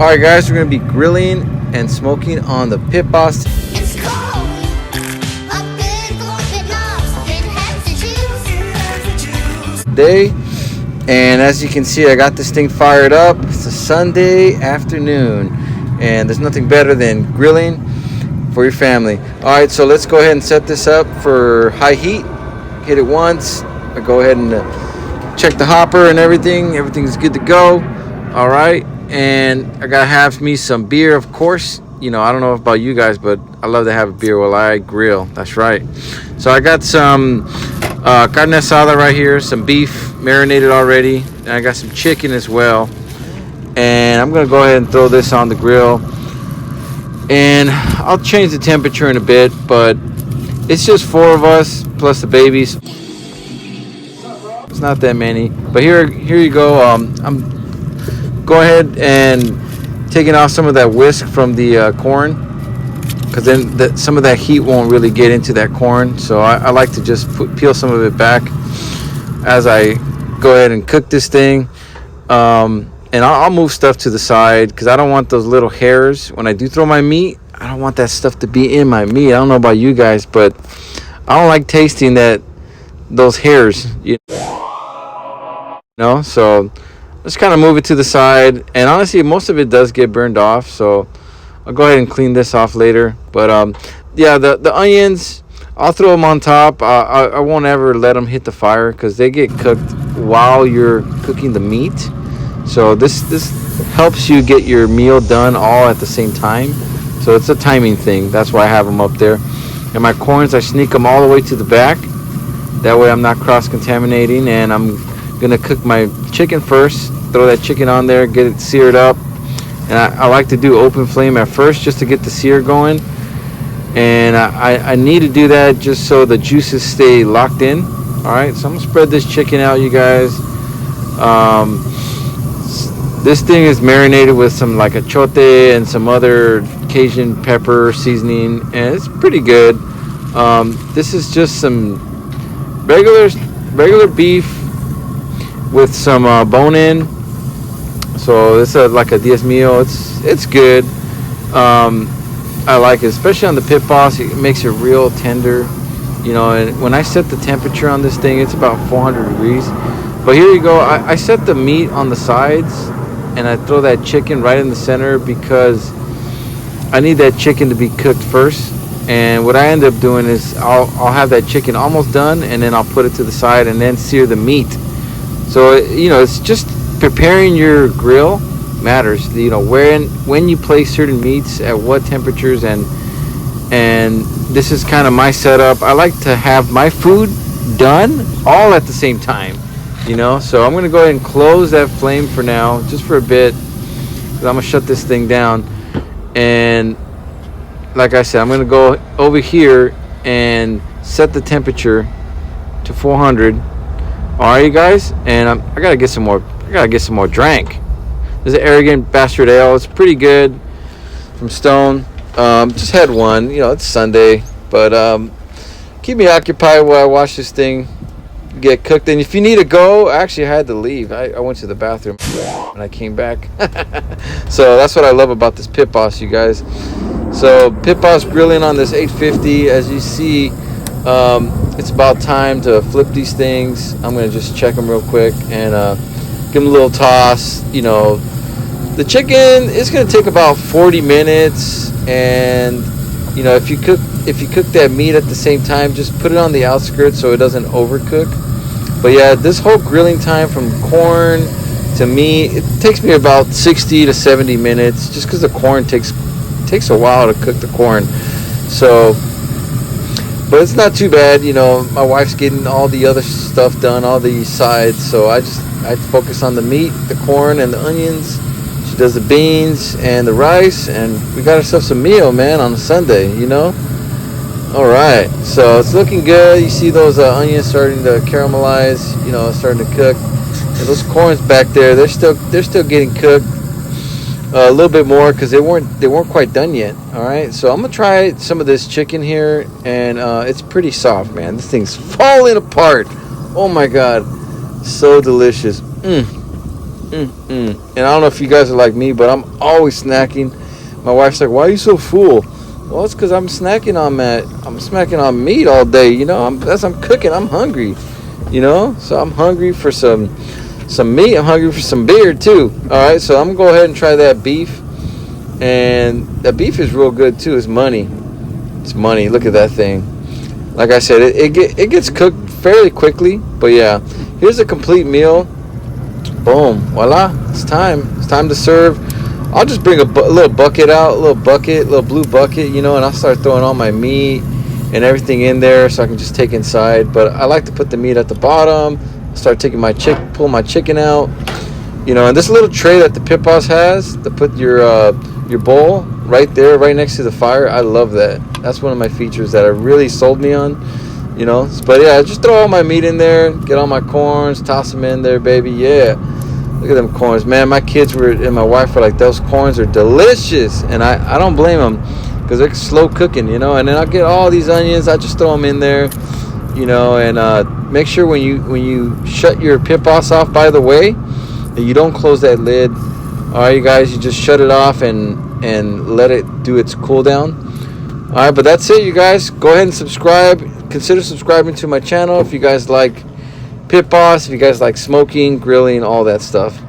Alright guys, we're going to be grilling and smoking on the Pit Boss It's cold. A big open nose. It has to choose. day. And as you can see, I got this thing fired up. It's a Sunday afternoon, and there's nothing better than grilling for your family. Alright, so let's go ahead and set this up for high heat. Hit it once. I go ahead and check the hopper and everything. Everything's good to go. Alright, and I gotta have me some beer, of course. You know, I don't know about you guys, but I love to have a beer while I grill. That's right. So I got some carne asada right here, some beef marinated already, and I got some chicken as well. And I'm gonna go ahead and throw this on the grill, and I'll change the temperature in a bit, but it's just 4 of us plus the babies. It's not that many, but here you go. I'm go ahead and taking off some of that whisk from the corn, because then some of that heat won't really get into that corn. So I like to just peel some of it back as I go ahead and cook this thing. And I'll move stuff to the side because I don't want those little hairs when I do throw my meat. I don't want that stuff to be in my meat. I don't know about you guys, but I don't like tasting those hairs, you know. So let's kind of move it to the side, and honestly most of it does get burned off, so I'll go ahead and clean this off later. But yeah, the onions, I'll throw them on top. I won't ever let them hit the fire because they get cooked while you're cooking the meat. So this helps you get your meal done all at the same time. So it's a timing thing. That's why I have them up there. And my corns, I sneak them all the way to the back. That way I'm not cross-contaminating. And I'm gonna cook my chicken first. Throw that chicken on there, get it seared up. And I like to do open flame at first just to get the sear going. And I need to do that just so the juices stay locked in. Alright, so I'm gonna spread this chicken out, you guys. This thing is marinated with some like achote and some other Cajun pepper seasoning, and it's pretty good. This is just some regular beef with some bone in. So this is like a diez mio. It's good. I like it, especially on the Pit Boss. It makes it real tender, you know. And when I set the temperature on this thing, it's about 400 degrees. But here you go. I set the meat on the sides, and I throw that chicken right in the center because I need that chicken to be cooked first. And what I end up doing is I'll have that chicken almost done, and then I'll put it to the side and then sear the meat. So you know, it's just preparing your grill matters. You know, when you place certain meats at what temperatures, and this is kind of my setup. I like to have my food done all at the same time, you know. So I'm gonna go ahead and close that flame for now, just for a bit, because I'm gonna shut this thing down. And like I said, I'm gonna go over here and set the temperature to 400. All right, you guys, and I gotta get some more. I gotta get some more drink. There's an Arrogant Bastard Ale. It's pretty good from Stone. Just had one. You know, it's Sunday, but keep me occupied while I watch this thing get cooked. And if you need to go, actually, I had to leave. I went to the bathroom and I came back. So that's what I love about this Pit Boss, you guys. So Pit Boss grilling on this 850. As you see, it's about time to flip these things. I'm gonna just check them real quick and give them a little toss. You know, the chicken is gonna take about 40 minutes, and you know, if you cook that meat at the same time, just put it on the outskirts so it doesn't overcook. But yeah, this whole grilling time from corn to meat, it takes me about 60 to 70 minutes, just because the corn takes a while to cook the corn. So, but it's not too bad. You know, my wife's getting all the other stuff done, all the sides, so I focus on the meat, the corn, and the onions. She does the beans and the rice, and we got ourselves a meal, man, on a Sunday, you know. All right, so it's looking good. You see those onions starting to caramelize, you know, starting to cook. And those corns back there, they're still getting cooked a little bit more because they weren't quite done yet. All right, so I'm gonna try some of this chicken here, and it's pretty soft, man. This thing's falling apart. Oh my God, so delicious. And I don't know if you guys are like me, but I'm always snacking. My wife's like, "Why are you so full?" Well, it's because I'm snacking on that. I'm snacking on meat all day. You know, as I'm cooking, I'm hungry. You know, so I'm hungry for some meat. I'm hungry for some beer too. All right, so I'm gonna go ahead and try that beef, and that beef is real good too. It's money. It's money. Look at that thing. Like I said, it gets cooked fairly quickly. But yeah, here's a complete meal. Boom, voila, it's time. It's time to serve. I'll just bring a little bucket out, little blue bucket, you know, and I'll start throwing all my meat and everything in there so I can just take inside. But I like to put the meat at the bottom, start taking pull my chicken out, you know, and this little tray that the Pit Boss has to put your bowl right there, right next to the fire. I love that. That's one of my features that really sold me on, you know. But yeah, just throw all my meat in there, get all my corns, toss them in there, baby. Yeah. Look at them corns, man. My kids and my wife were like, those corns are delicious, and I don't blame them because they're slow cooking, you know. And then I'll get all these onions, I just throw them in there, you know. And make sure when you shut your Pit Boss off, by the way, that you don't close that lid. All right, you guys, you just shut it off and let it do its cool down. All right, but that's it, you guys. Go ahead and subscribe. Consider subscribing to my channel if you guys like Pit Boss, if you guys like smoking, grilling, all that stuff.